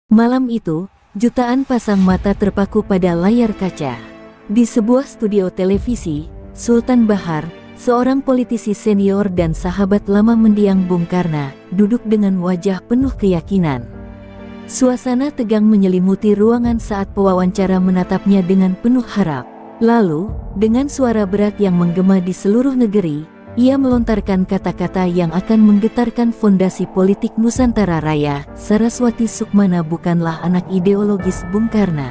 Malam itu, jutaan pasang mata terpaku pada layar kaca. Di sebuah studio televisi, Sultan Bahar, seorang politisi senior dan sahabat lama mendiang Bung Karno, duduk dengan wajah penuh keyakinan. Suasana tegang menyelimuti ruangan saat pewawancara menatapnya dengan penuh harap. Lalu, dengan suara berat yang menggema di seluruh negeri, ia melontarkan kata-kata yang akan menggetarkan fondasi politik Nusantara Raya. Saraswati Sukmana bukanlah anak ideologis Bung Karno.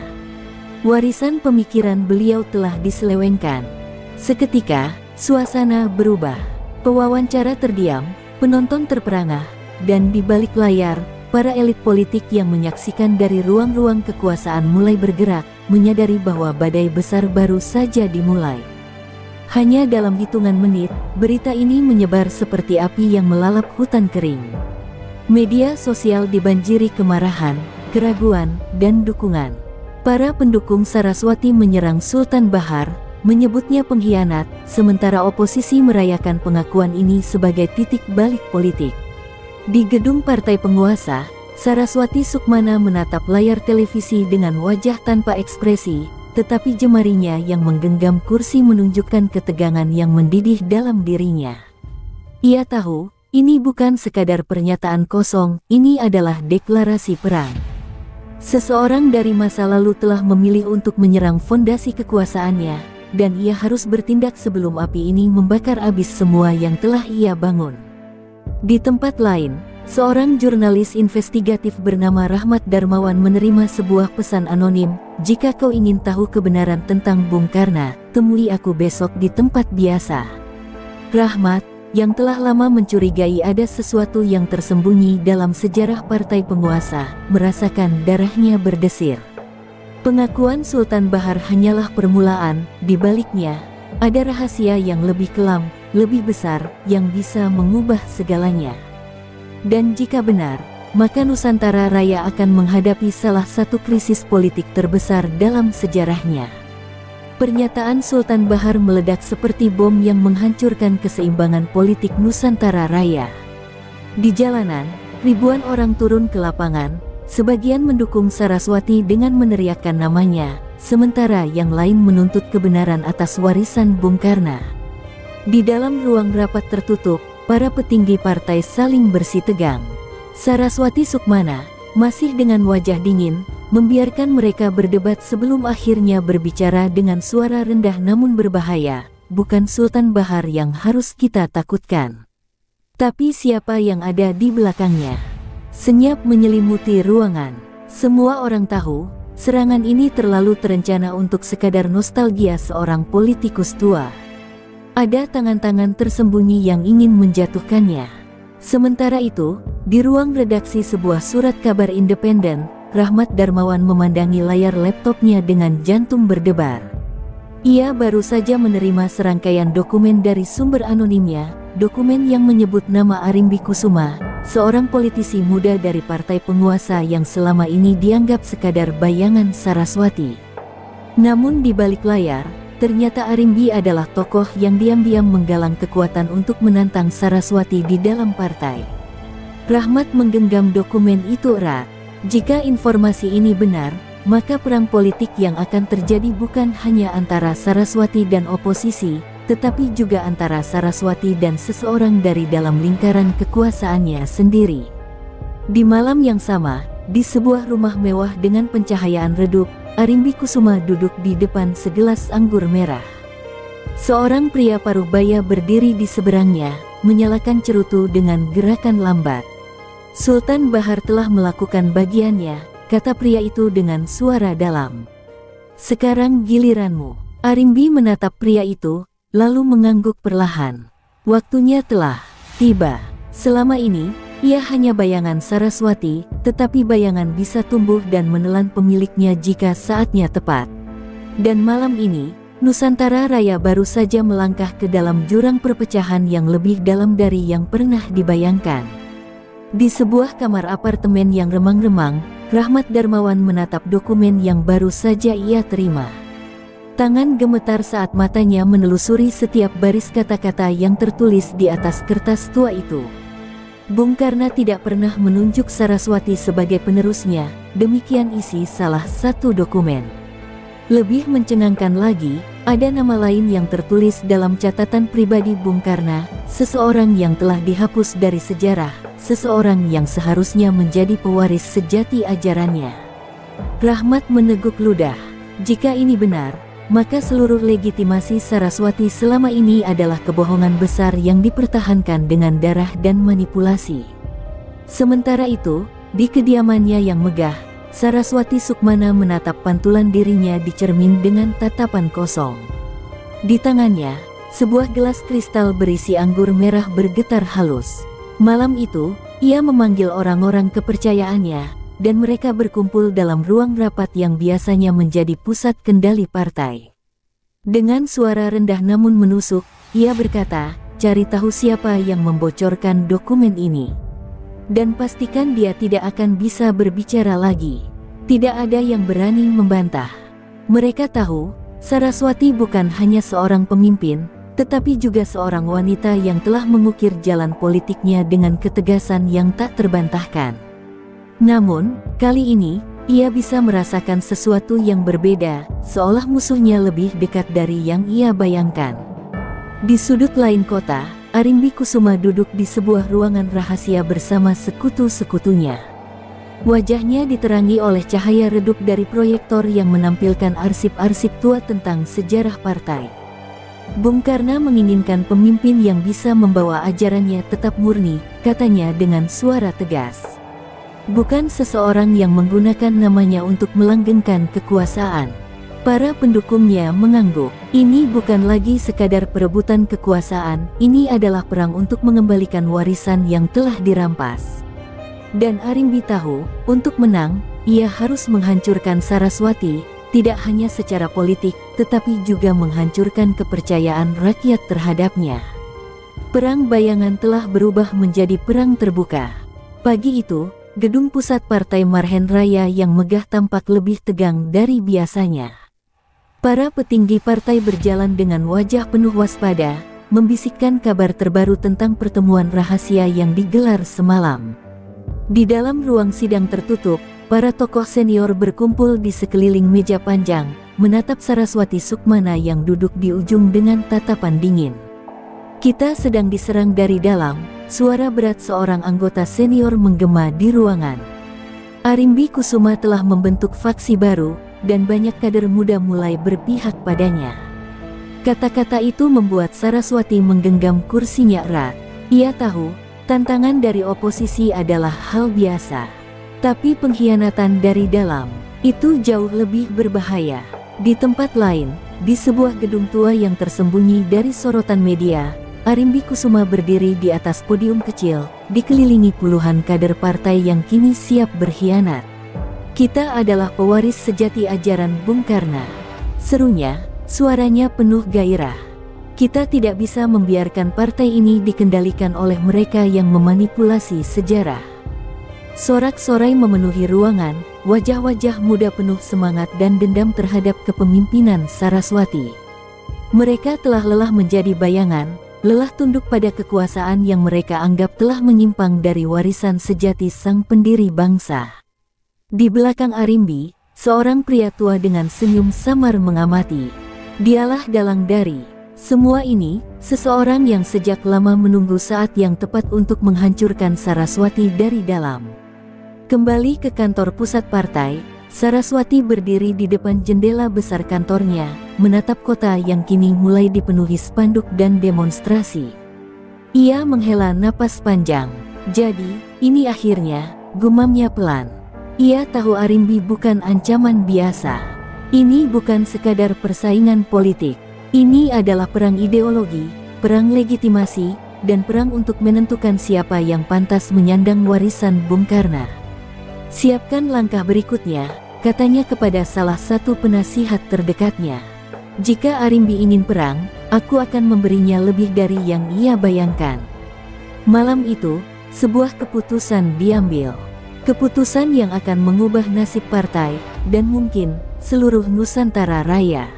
Warisan pemikiran beliau telah diselewengkan. Seketika, suasana berubah. Pewawancara terdiam, penonton terperangah, dan di balik layar, para elit politik yang menyaksikan dari ruang-ruang kekuasaan mulai bergerak, menyadari bahwa badai besar baru saja dimulai. Hanya dalam hitungan menit, berita ini menyebar seperti api yang melalap hutan kering. Media sosial dibanjiri kemarahan, keraguan, dan dukungan. Para pendukung Saraswati menyerang Sultan Bahar, menyebutnya pengkhianat, sementara oposisi merayakan pengakuan ini sebagai titik balik politik. Di gedung partai penguasa, Saraswati Sukmana menatap layar televisi dengan wajah tanpa ekspresi, tetapi jemarinya yang menggenggam kursi menunjukkan ketegangan yang mendidih dalam dirinya. Ia tahu, ini bukan sekadar pernyataan kosong, ini adalah deklarasi perang. Seseorang dari masa lalu telah memilih untuk menyerang fondasi kekuasaannya, dan ia harus bertindak sebelum api ini membakar habis semua yang telah ia bangun. Di tempat lain, seorang jurnalis investigatif bernama Rahmat Darmawan menerima sebuah pesan anonim, "Jika kau ingin tahu kebenaran tentang Bung Karno, temui aku besok di tempat biasa." Rahmat, yang telah lama mencurigai ada sesuatu yang tersembunyi dalam sejarah partai penguasa, merasakan darahnya berdesir. Pengakuan Sultan Bahar hanyalah permulaan, di baliknya, ada rahasia yang lebih kelam, lebih besar, yang bisa mengubah segalanya. Dan jika benar, maka Nusantara Raya akan menghadapi salah satu krisis politik terbesar dalam sejarahnya. Pernyataan Sultan Bahar meledak seperti bom yang menghancurkan keseimbangan politik Nusantara Raya. Di jalanan, ribuan orang turun ke lapangan, sebagian mendukung Saraswati dengan meneriakkan namanya, sementara yang lain menuntut kebenaran atas warisan Bung Karno. Di dalam ruang rapat tertutup, para petinggi partai saling bersitegang. Saraswati Sukmana, masih dengan wajah dingin, membiarkan mereka berdebat sebelum akhirnya berbicara dengan suara rendah namun berbahaya. Bukan Sultan Bahar yang harus kita takutkan, tapi siapa yang ada di belakangnya. Senyap menyelimuti ruangan. Semua orang tahu, serangan ini terlalu terencana untuk sekadar nostalgia seorang politikus tua. Ada tangan-tangan tersembunyi yang ingin menjatuhkannya. Sementara itu, di ruang redaksi sebuah surat kabar independen, Rahmat Darmawan memandangi layar laptopnya dengan jantung berdebar. Ia baru saja menerima serangkaian dokumen dari sumber anonimnya, dokumen yang menyebut nama Arimbi Kusuma, seorang politisi muda dari partai penguasa yang selama ini dianggap sekadar bayangan Saraswati. Namun di balik layar, ternyata Arimbi adalah tokoh yang diam-diam menggalang kekuatan untuk menantang Saraswati di dalam partai. Rahmat menggenggam dokumen itu erat. Jika informasi ini benar, maka perang politik yang akan terjadi bukan hanya antara Saraswati dan oposisi, tetapi juga antara Saraswati dan seseorang dari dalam lingkaran kekuasaannya sendiri. Di malam yang sama, di sebuah rumah mewah dengan pencahayaan redup, Arimbi Kusuma duduk di depan segelas anggur merah. Seorang pria paruh baya berdiri di seberangnya, menyalakan cerutu dengan gerakan lambat. "Sultan Bahar telah melakukan bagiannya," kata pria itu dengan suara dalam. "Sekarang giliranmu." Arimbi menatap pria itu, lalu mengangguk perlahan. Waktunya telah tiba. Selama ini, ia hanya bayangan Saraswati, tetapi bayangan bisa tumbuh dan menelan pemiliknya jika saatnya tepat. Dan malam ini, Nusantara Raya baru saja melangkah ke dalam jurang perpecahan yang lebih dalam dari yang pernah dibayangkan. Di sebuah kamar apartemen yang remang-remang, Rahmat Darmawan menatap dokumen yang baru saja ia terima. Tangan gemetar saat matanya menelusuri setiap baris kata-kata yang tertulis di atas kertas tua itu. Bung Karno tidak pernah menunjuk Saraswati sebagai penerusnya, demikian isi salah satu dokumen. Lebih mencengangkan lagi, ada nama lain yang tertulis dalam catatan pribadi Bung Karno, seseorang yang telah dihapus dari sejarah, seseorang yang seharusnya menjadi pewaris sejati ajarannya. Rahmat meneguk ludah. Jika ini benar, maka seluruh legitimasi Saraswati selama ini adalah kebohongan besar yang dipertahankan dengan darah dan manipulasi. Sementara itu, di kediamannya yang megah, Saraswati Sukmana menatap pantulan dirinya di cermin dengan tatapan kosong. Di tangannya, sebuah gelas kristal berisi anggur merah bergetar halus. Malam itu, ia memanggil orang-orang kepercayaannya, dan mereka berkumpul dalam ruang rapat yang biasanya menjadi pusat kendali partai. Dengan suara rendah namun menusuk, ia berkata, "Cari tahu siapa yang membocorkan dokumen ini. Dan pastikan dia tidak akan bisa berbicara lagi." Tidak ada yang berani membantah. Mereka tahu, Saraswati bukan hanya seorang pemimpin, tetapi juga seorang wanita yang telah mengukir jalan politiknya dengan ketegasan yang tak terbantahkan. Namun, kali ini, ia bisa merasakan sesuatu yang berbeda, seolah musuhnya lebih dekat dari yang ia bayangkan. Di sudut lain kota, Arimbi Kusuma duduk di sebuah ruangan rahasia bersama sekutu-sekutunya. Wajahnya diterangi oleh cahaya redup dari proyektor yang menampilkan arsip-arsip tua tentang sejarah partai. Bung Karno menginginkan pemimpin yang bisa membawa ajarannya tetap murni, katanya dengan suara tegas. Bukan seseorang yang menggunakan namanya untuk melanggengkan kekuasaan. Para pendukungnya mengangguk. Ini bukan lagi sekadar perebutan kekuasaan, ini adalah perang untuk mengembalikan warisan yang telah dirampas. Dan Arimbi tahu, untuk menang, ia harus menghancurkan Saraswati, tidak hanya secara politik, tetapi juga menghancurkan kepercayaan rakyat terhadapnya. Perang bayangan telah berubah menjadi perang terbuka. Pagi itu, gedung pusat partai Marhenraya yang megah tampak lebih tegang dari biasanya. Para petinggi partai berjalan dengan wajah penuh waspada, membisikkan kabar terbaru tentang pertemuan rahasia yang digelar semalam. Di dalam ruang sidang tertutup, para tokoh senior berkumpul di sekeliling meja panjang, menatap Saraswati Sukmana yang duduk di ujung dengan tatapan dingin. "Kita sedang diserang dari dalam," suara berat seorang anggota senior menggema di ruangan. Arimbi Kusuma telah membentuk faksi baru, dan banyak kader muda mulai berpihak padanya. Kata-kata itu membuat Saraswati menggenggam kursinya erat. Ia tahu, tantangan dari oposisi adalah hal biasa. Tapi pengkhianatan dari dalam, itu jauh lebih berbahaya. Di tempat lain, di sebuah gedung tua yang tersembunyi dari sorotan media, Arimbi Kusuma berdiri di atas podium kecil, dikelilingi puluhan kader partai yang kini siap berkhianat. "Kita adalah pewaris sejati ajaran Bung Karno," serunya, suaranya penuh gairah. "Kita tidak bisa membiarkan partai ini dikendalikan oleh mereka yang memanipulasi sejarah." Sorak-sorai memenuhi ruangan, wajah-wajah muda penuh semangat dan dendam terhadap kepemimpinan Saraswati. Mereka telah lelah menjadi bayangan, lelah tunduk pada kekuasaan yang mereka anggap telah menyimpang dari warisan sejati sang pendiri bangsa. Di belakang Arimbi, seorang pria tua dengan senyum samar mengamati. Dialah dalang dari semua ini, seseorang yang sejak lama menunggu saat yang tepat untuk menghancurkan Saraswati dari dalam. Kembali ke kantor pusat partai, Saraswati berdiri di depan jendela besar kantornya, menatap kota yang kini mulai dipenuhi spanduk dan demonstrasi. Ia menghela napas panjang. "Jadi, ini akhirnya," gumamnya pelan. Ia tahu Arimbi bukan ancaman biasa. Ini bukan sekadar persaingan politik. Ini adalah perang ideologi, perang legitimasi, dan perang untuk menentukan siapa yang pantas menyandang warisan Bung Karno. "Siapkan langkah berikutnya," katanya kepada salah satu penasihat terdekatnya. "Jika Arimbi ingin perang, aku akan memberinya lebih dari yang ia bayangkan." Malam itu, sebuah keputusan diambil. Keputusan yang akan mengubah nasib partai, dan mungkin, seluruh Nusantara Raya.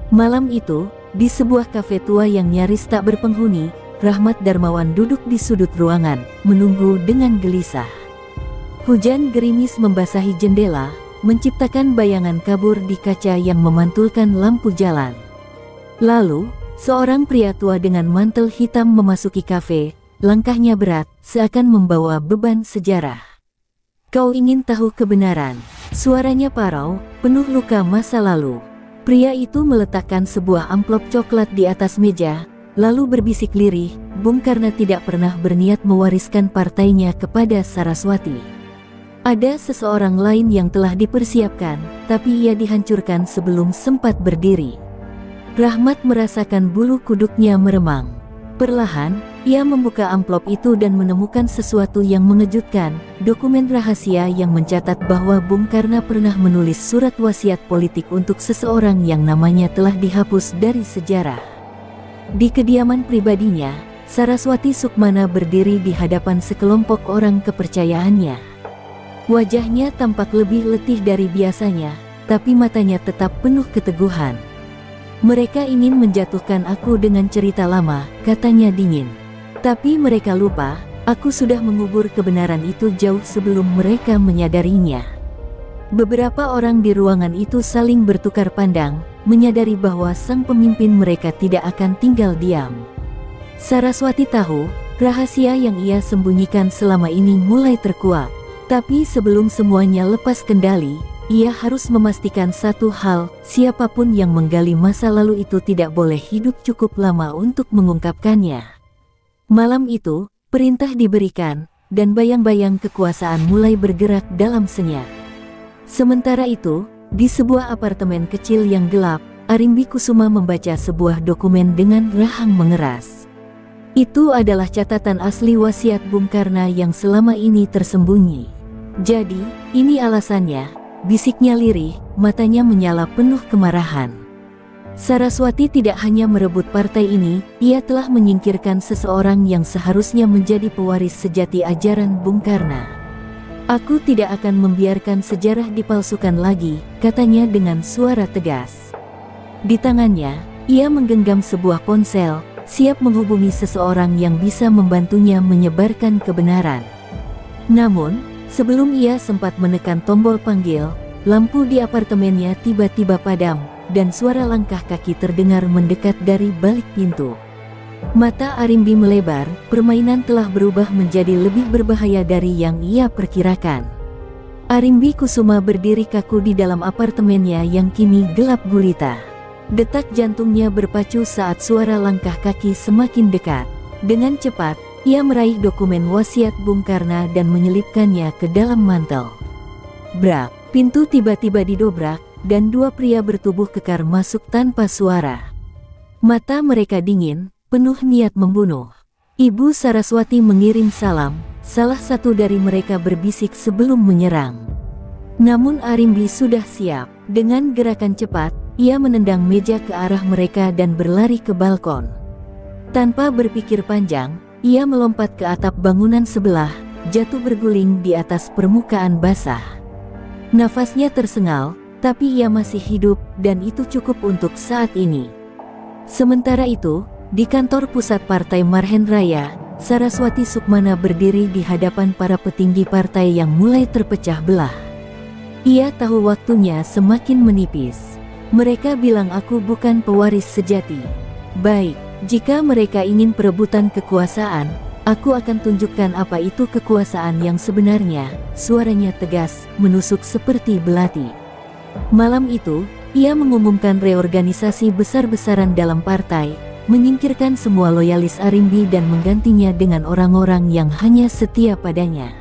Malam itu, di sebuah kafe tua yang nyaris tak berpenghuni, Rahmat Darmawan duduk di sudut ruangan, menunggu dengan gelisah. Hujan gerimis membasahi jendela, menciptakan bayangan kabur di kaca yang memantulkan lampu jalan. Lalu, seorang pria tua dengan mantel hitam memasuki kafe, langkahnya berat, seakan membawa beban sejarah. "Kau ingin tahu kebenaran?" Suaranya parau, penuh luka masa lalu. Pria itu meletakkan sebuah amplop coklat di atas meja, lalu berbisik lirih, "Bung Karno tidak pernah berniat mewariskan partainya kepada Saraswati. Ada seseorang lain yang telah dipersiapkan, tapi ia dihancurkan sebelum sempat berdiri." Rahmat merasakan bulu kuduknya meremang. Perlahan, ia membuka amplop itu dan menemukan sesuatu yang mengejutkan, dokumen rahasia yang mencatat bahwa Bung Karno pernah menulis surat wasiat politik untuk seseorang yang namanya telah dihapus dari sejarah. Di kediaman pribadinya, Saraswati Sukmana berdiri di hadapan sekelompok orang kepercayaannya. Wajahnya tampak lebih letih dari biasanya, tapi matanya tetap penuh keteguhan. "Mereka ingin menjatuhkan aku dengan cerita lama," katanya dingin. "Tapi mereka lupa, aku sudah mengubur kebenaran itu jauh sebelum mereka menyadarinya." Beberapa orang di ruangan itu saling bertukar pandang, menyadari bahwa sang pemimpin mereka tidak akan tinggal diam. Saraswati tahu, rahasia yang ia sembunyikan selama ini mulai terkuak. Tapi sebelum semuanya lepas kendali, ia harus memastikan satu hal, siapapun yang menggali masa lalu itu tidak boleh hidup cukup lama untuk mengungkapkannya. Malam itu, perintah diberikan, dan bayang-bayang kekuasaan mulai bergerak dalam senyap. Sementara itu, di sebuah apartemen kecil yang gelap, Arimbi Kusuma membaca sebuah dokumen dengan rahang mengeras. Itu adalah catatan asli wasiat Bung Karno yang selama ini tersembunyi. "Jadi, ini alasannya," bisiknya lirih, matanya menyala penuh kemarahan. Saraswati tidak hanya merebut partai ini, ia telah menyingkirkan seseorang yang seharusnya menjadi pewaris sejati ajaran Bung Karno. "Aku tidak akan membiarkan sejarah dipalsukan lagi," katanya dengan suara tegas. Di tangannya, ia menggenggam sebuah ponsel, siap menghubungi seseorang yang bisa membantunya menyebarkan kebenaran. Namun, sebelum ia sempat menekan tombol panggil, lampu di apartemennya tiba-tiba padam, dan suara langkah kaki terdengar mendekat dari balik pintu. Mata Arimbi melebar, permainan telah berubah menjadi lebih berbahaya dari yang ia perkirakan. Arimbi Kusuma berdiri kaku di dalam apartemennya yang kini gelap gulita. Detak jantungnya berpacu saat suara langkah kaki semakin dekat. Dengan cepat, ia meraih dokumen wasiat Bung Karno dan menyelipkannya ke dalam mantel. Brak, pintu tiba-tiba didobrak, dan dua pria bertubuh kekar masuk tanpa suara. Mata mereka dingin, penuh niat membunuh. Ibu Saraswati mengirim salam, salah satu dari mereka berbisik sebelum menyerang. Namun Arimbi sudah siap. Dengan gerakan cepat, ia menendang meja ke arah mereka dan berlari ke balkon. Tanpa berpikir panjang, ia melompat ke atap bangunan sebelah, jatuh berguling di atas permukaan basah. Nafasnya tersengal, tapi ia masih hidup, dan itu cukup untuk saat ini. Sementara itu, di kantor pusat Partai Marhen Raya, Saraswati Sukmana berdiri di hadapan para petinggi partai yang mulai terpecah belah. Ia tahu waktunya semakin menipis. "Mereka bilang aku bukan pewaris sejati. Baik, jika mereka ingin perebutan kekuasaan, aku akan tunjukkan apa itu kekuasaan yang sebenarnya." Suaranya tegas, menusuk seperti belati. Malam itu, ia mengumumkan reorganisasi besar-besaran dalam partai, menyingkirkan semua loyalis Arimbi dan menggantinya dengan orang-orang yang hanya setia padanya.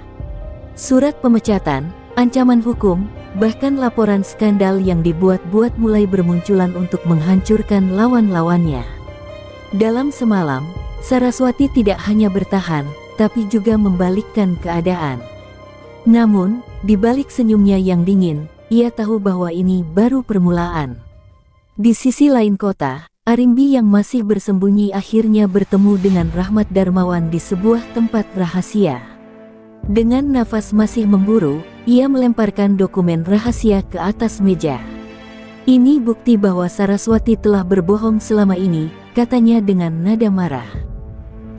Surat pemecatan, ancaman hukum, bahkan laporan skandal yang dibuat-buat mulai bermunculan untuk menghancurkan lawan-lawannya. Dalam semalam, Saraswati tidak hanya bertahan, tapi juga membalikkan keadaan. Namun, di balik senyumnya yang dingin, ia tahu bahwa ini baru permulaan. Di sisi lain kota, Arimbi yang masih bersembunyi akhirnya bertemu dengan Rahmat Darmawan di sebuah tempat rahasia. Dengan nafas masih memburu, ia melemparkan dokumen rahasia ke atas meja. "Ini bukti bahwa Saraswati telah berbohong selama ini," katanya dengan nada marah.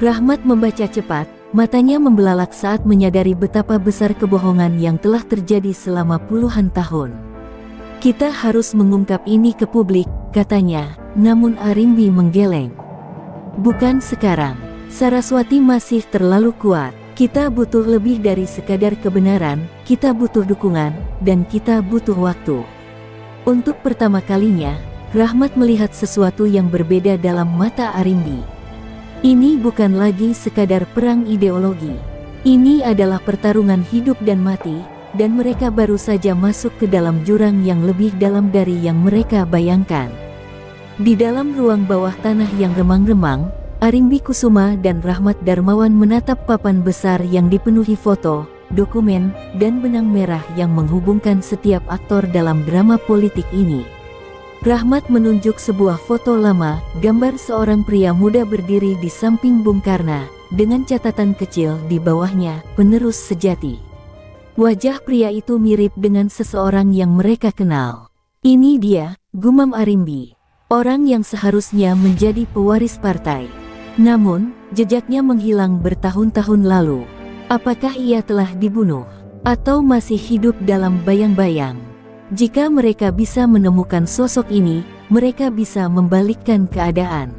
Rahmat membaca cepat, matanya membelalak saat menyadari betapa besar kebohongan yang telah terjadi selama puluhan tahun. Kita harus mengungkap ini ke publik, katanya, namun Arimbi menggeleng. Bukan sekarang, Saraswati masih terlalu kuat. Kita butuh lebih dari sekadar kebenaran, kita butuh dukungan, dan kita butuh waktu. Untuk pertama kalinya, Rahmat melihat sesuatu yang berbeda dalam mata Arimbi. Ini bukan lagi sekadar perang ideologi. Ini adalah pertarungan hidup dan mati, dan mereka baru saja masuk ke dalam jurang yang lebih dalam dari yang mereka bayangkan. Di dalam ruang bawah tanah yang remang-remang, Arimbi Kusuma dan Rahmat Darmawan menatap papan besar yang dipenuhi foto, dokumen, dan benang merah yang menghubungkan setiap aktor dalam drama politik ini. Rahmat menunjuk sebuah foto lama, gambar seorang pria muda berdiri di samping Bung Karna, dengan catatan kecil di bawahnya, penerus sejati. Wajah pria itu mirip dengan seseorang yang mereka kenal. Ini dia, gumam Arimbi, orang yang seharusnya menjadi pewaris partai. Namun, jejaknya menghilang bertahun-tahun lalu. Apakah ia telah dibunuh? Atau masih hidup dalam bayang-bayang? Jika mereka bisa menemukan sosok ini, mereka bisa membalikkan keadaan.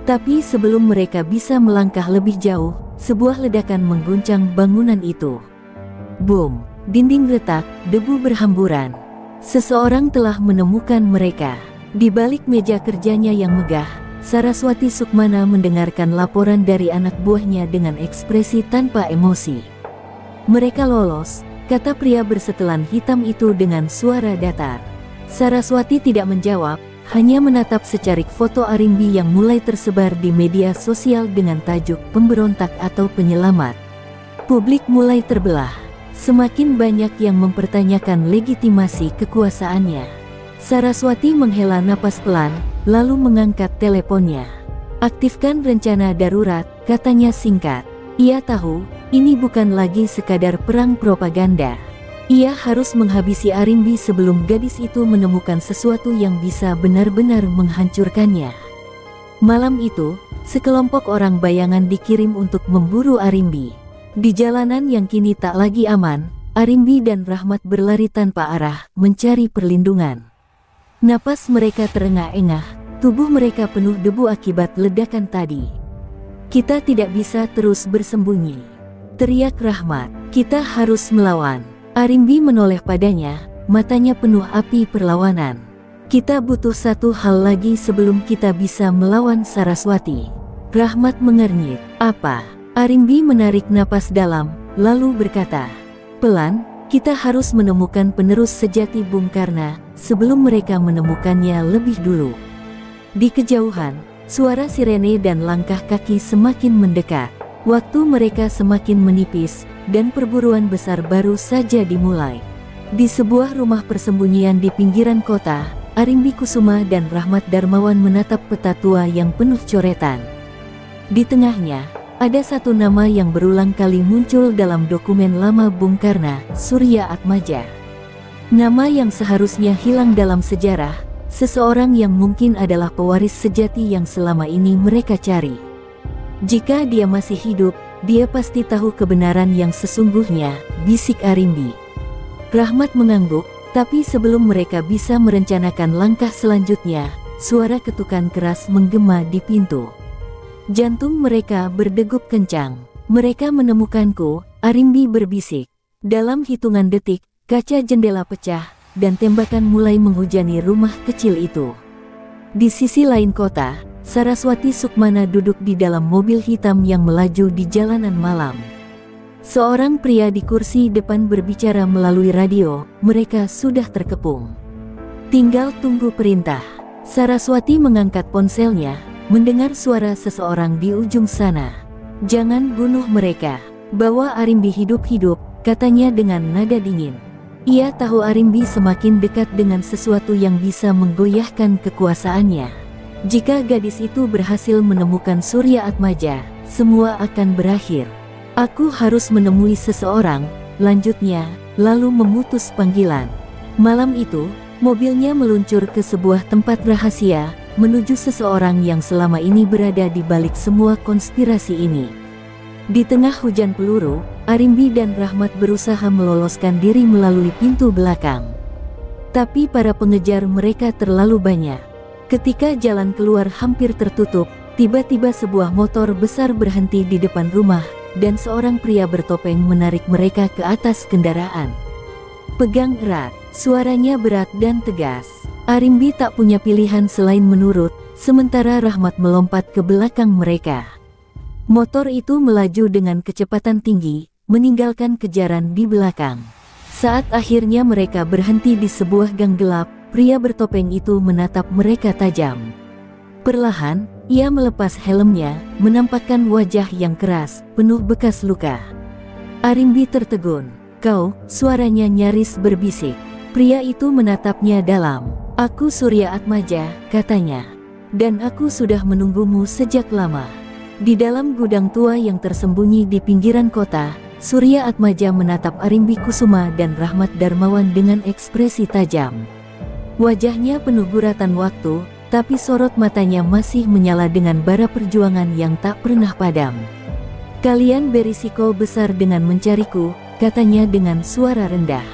Tapi sebelum mereka bisa melangkah lebih jauh, sebuah ledakan mengguncang bangunan itu. Boom! Dinding retak, debu berhamburan. Seseorang telah menemukan mereka. Di balik meja kerjanya yang megah, Saraswati Sukmana mendengarkan laporan dari anak buahnya dengan ekspresi tanpa emosi. Mereka lolos, kata pria bersetelan hitam itu dengan suara datar. Saraswati tidak menjawab, hanya menatap secarik foto Arimbi yang mulai tersebar di media sosial dengan tajuk pemberontak atau penyelamat. Publik mulai terbelah. Semakin banyak yang mempertanyakan legitimasi kekuasaannya. Saraswati menghela napas pelan, lalu mengangkat teleponnya. Aktifkan rencana darurat, katanya singkat. Ia tahu, ini bukan lagi sekadar perang propaganda. Ia harus menghabisi Arimbi sebelum gadis itu menemukan sesuatu yang bisa benar-benar menghancurkannya. Malam itu, sekelompok orang bayangan dikirim untuk memburu Arimbi. Di jalanan yang kini tak lagi aman, Arimbi dan Rahmat berlari tanpa arah, mencari perlindungan. Napas mereka terengah-engah, tubuh mereka penuh debu akibat ledakan tadi. Kita tidak bisa terus bersembunyi, teriak Rahmat. Kita harus melawan. Arimbi menoleh padanya, matanya penuh api perlawanan. Kita butuh satu hal lagi sebelum kita bisa melawan Saraswati. Rahmat mengernyit. Apa? Arimbi menarik napas dalam, lalu berkata, pelan, kita harus menemukan penerus sejati Bung Karna, sebelum mereka menemukannya lebih dulu. Di kejauhan, suara sirene dan langkah kaki semakin mendekat. Waktu mereka semakin menipis, dan perburuan besar baru saja dimulai. Di sebuah rumah persembunyian di pinggiran kota, Arimbi Kusuma dan Rahmat Darmawan menatap peta tua yang penuh coretan. Di tengahnya, ada satu nama yang berulang kali muncul dalam dokumen lama Bung Karna, Surya Atmaja. Nama yang seharusnya hilang dalam sejarah, seseorang yang mungkin adalah pewaris sejati yang selama ini mereka cari. Jika dia masih hidup, dia pasti tahu kebenaran yang sesungguhnya, bisik Arimbi. Rahmat mengangguk, tapi sebelum mereka bisa merencanakan langkah selanjutnya, suara ketukan keras menggema di pintu. Jantung mereka berdegup kencang. Mereka menemukanku, Arimbi berbisik. Dalam hitungan detik, kaca jendela pecah, dan tembakan mulai menghujani rumah kecil itu. Di sisi lain kota, Saraswati Sukmana duduk di dalam mobil hitam yang melaju di jalanan malam. Seorang pria di kursi depan berbicara melalui radio, mereka sudah terkepung. Tinggal tunggu perintah. Saraswati mengangkat ponselnya, mendengar suara seseorang di ujung sana. Jangan bunuh mereka. Bawa Arimbi hidup-hidup, katanya dengan nada dingin. Ia tahu Arimbi semakin dekat dengan sesuatu yang bisa menggoyahkan kekuasaannya. Jika gadis itu berhasil menemukan Surya Atmaja, semua akan berakhir. Aku harus menemui seseorang, lanjutnya, lalu memutus panggilan. Malam itu, mobilnya meluncur ke sebuah tempat rahasia, menuju seseorang yang selama ini berada di balik semua konspirasi ini. Di tengah hujan peluru, Arimbi dan Rahmat berusaha meloloskan diri melalui pintu belakang. Tapi para pengejar mereka terlalu banyak. Ketika jalan keluar hampir tertutup, tiba-tiba sebuah motor besar berhenti di depan rumah, dan seorang pria bertopeng menarik mereka ke atas kendaraan. Pegang erat, suaranya berat dan tegas. Arimbi tak punya pilihan selain menurut, sementara Rahmat melompat ke belakang mereka. Motor itu melaju dengan kecepatan tinggi, meninggalkan kejaran di belakang. Saat akhirnya mereka berhenti di sebuah gang gelap, pria bertopeng itu menatap mereka tajam. Perlahan, ia melepas helmnya, menampakkan wajah yang keras, penuh bekas luka. Arimbi tertegun. "Kau," suaranya nyaris berbisik. Pria itu menatapnya dalam. "Aku Surya Atmaja," katanya. "Dan aku sudah menunggumu sejak lama." Di dalam gudang tua yang tersembunyi di pinggiran kota, Surya Atmaja menatap Arimbi Kusuma dan Rahmat Darmawan dengan ekspresi tajam. Wajahnya penuh guratan waktu, tapi sorot matanya masih menyala dengan bara perjuangan yang tak pernah padam. "Kalian berisiko besar dengan mencariku," katanya dengan suara rendah.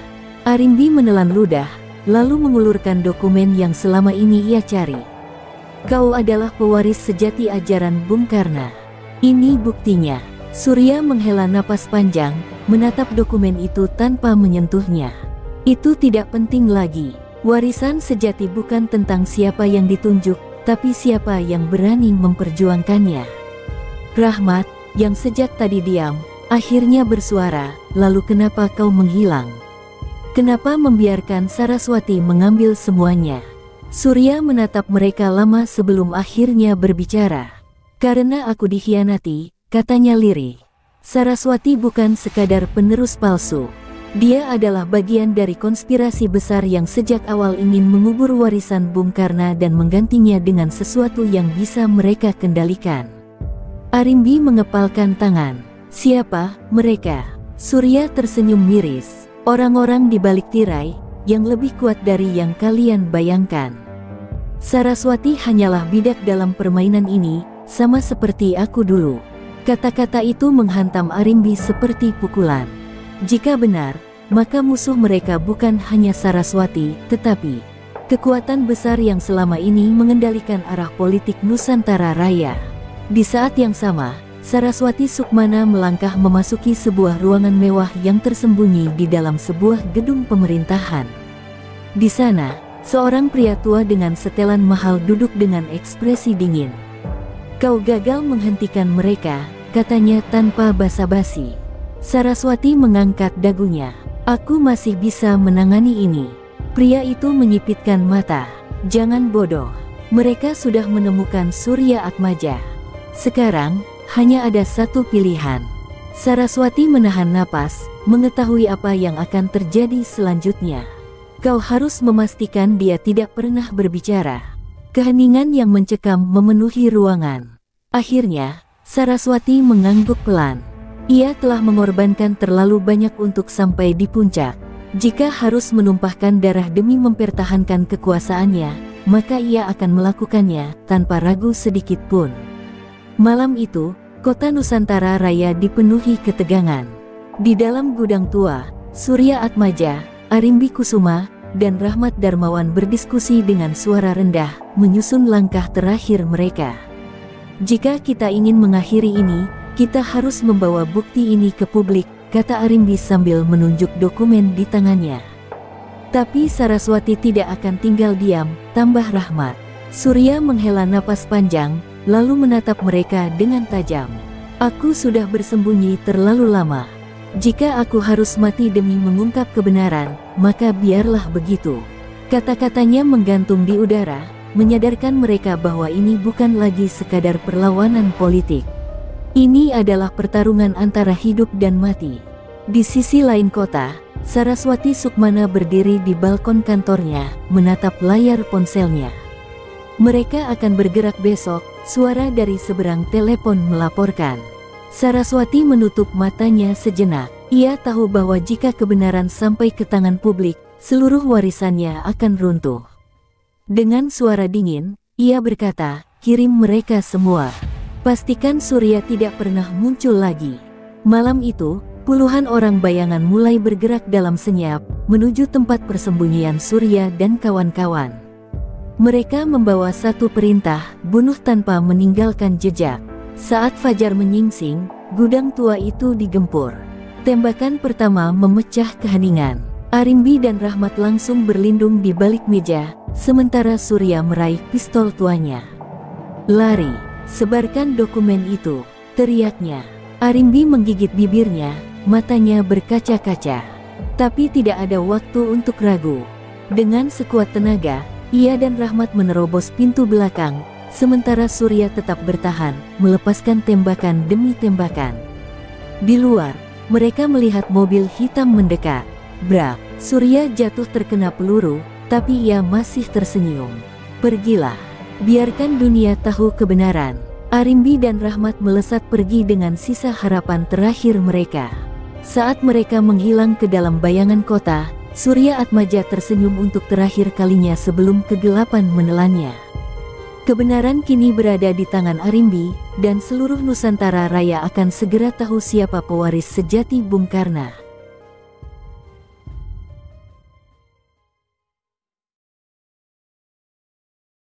Arimbi menelan ludah, lalu mengulurkan dokumen yang selama ini ia cari. "Kau adalah pewaris sejati ajaran Bung Karno. Ini buktinya." Surya menghela napas panjang, menatap dokumen itu tanpa menyentuhnya. "Itu tidak penting lagi. Warisan sejati bukan tentang siapa yang ditunjuk, tapi siapa yang berani memperjuangkannya." Rahmat, yang sejak tadi diam, akhirnya bersuara, "Lalu kenapa kau menghilang? Kenapa membiarkan Saraswati mengambil semuanya?" Surya menatap mereka lama sebelum akhirnya berbicara. "Karena aku dikhianati," katanya lirih. "Saraswati bukan sekadar penerus palsu. Dia adalah bagian dari konspirasi besar yang sejak awal ingin mengubur warisan Bung Karno dan menggantinya dengan sesuatu yang bisa mereka kendalikan." Arimbi mengepalkan tangan. "Siapa mereka?" Surya tersenyum miris. "Orang-orang di balik tirai, yang lebih kuat dari yang kalian bayangkan. Saraswati hanyalah bidak dalam permainan ini, sama seperti aku dulu." Kata-kata itu menghantam Arimbi seperti pukulan. Jika benar, maka musuh mereka bukan hanya Saraswati, tetapi kekuatan besar yang selama ini mengendalikan arah politik Nusantara Raya. Di saat yang sama, Saraswati Sukmana melangkah memasuki sebuah ruangan mewah yang tersembunyi di dalam sebuah gedung pemerintahan. Di sana, seorang pria tua dengan setelan mahal duduk dengan ekspresi dingin. "Kau gagal menghentikan mereka," katanya tanpa basa-basi. Saraswati mengangkat dagunya. "Aku masih bisa menangani ini." Pria itu menyipitkan mata. "Jangan bodoh. Mereka sudah menemukan Surya Atmaja. Sekarang, hanya ada satu pilihan." Saraswati menahan napas, mengetahui apa yang akan terjadi selanjutnya. "Kau harus memastikan dia tidak pernah berbicara." Keheningan yang mencekam memenuhi ruangan. Akhirnya, Saraswati mengangguk pelan. Ia telah mengorbankan terlalu banyak untuk sampai di puncak. Jika harus menumpahkan darah demi mempertahankan kekuasaannya, maka ia akan melakukannya tanpa ragu sedikit pun. Malam itu, kota Nusantara Raya dipenuhi ketegangan. Di dalam gudang tua, Surya Atmaja, Arimbi Kusuma, dan Rahmat Darmawan berdiskusi dengan suara rendah, menyusun langkah terakhir mereka. "Jika kita ingin mengakhiri ini, kita harus membawa bukti ini ke publik," kata Arimbi sambil menunjuk dokumen di tangannya. "Tapi Saraswati tidak akan tinggal diam," tambah Rahmat. Surya menghela napas panjang, lalu menatap mereka dengan tajam. "Aku sudah bersembunyi terlalu lama. Jika aku harus mati demi mengungkap kebenaran, maka biarlah begitu." Kata-katanya menggantung di udara, menyadarkan mereka bahwa ini bukan lagi sekadar perlawanan politik. Ini adalah pertarungan antara hidup dan mati. Di sisi lain kota, Saraswati Sukmana berdiri di balkon kantornya, menatap layar ponselnya. "Mereka akan bergerak besok," suara dari seberang telepon melaporkan. Saraswati menutup matanya sejenak. Ia tahu bahwa jika kebenaran sampai ke tangan publik, seluruh warisannya akan runtuh. Dengan suara dingin, Ia berkata, kirim mereka semua. Pastikan Surya tidak pernah muncul lagi. Malam itu, puluhan orang bayangan mulai bergerak dalam senyap, menuju tempat persembunyian Surya dan kawan-kawan. Mereka membawa satu perintah, bunuh tanpa meninggalkan jejak. Saat fajar menyingsing, gudang tua itu digempur. Tembakan pertama memecah keheningan. Arimbi dan Rahmat langsung berlindung di balik meja, sementara Surya meraih pistol tuanya. Lari, sebarkan dokumen itu, teriaknya. Arimbi menggigit bibirnya, matanya berkaca-kaca. Tapi tidak ada waktu untuk ragu. Dengan sekuat tenaga, ia dan Rahmat menerobos pintu belakang, sementara Surya tetap bertahan, melepaskan tembakan demi tembakan. Di luar, mereka melihat mobil hitam mendekat. Brak, Surya jatuh terkena peluru, tapi ia masih tersenyum. Pergilah, biarkan dunia tahu kebenaran. Arimbi dan Rahmat melesat pergi dengan sisa harapan terakhir mereka. Saat mereka menghilang ke dalam bayangan kota, Surya Atmaja tersenyum untuk terakhir kalinya sebelum kegelapan menelannya. Kebenaran kini berada di tangan Arimbi, dan seluruh Nusantara Raya akan segera tahu siapa pewaris sejati Bung Karno.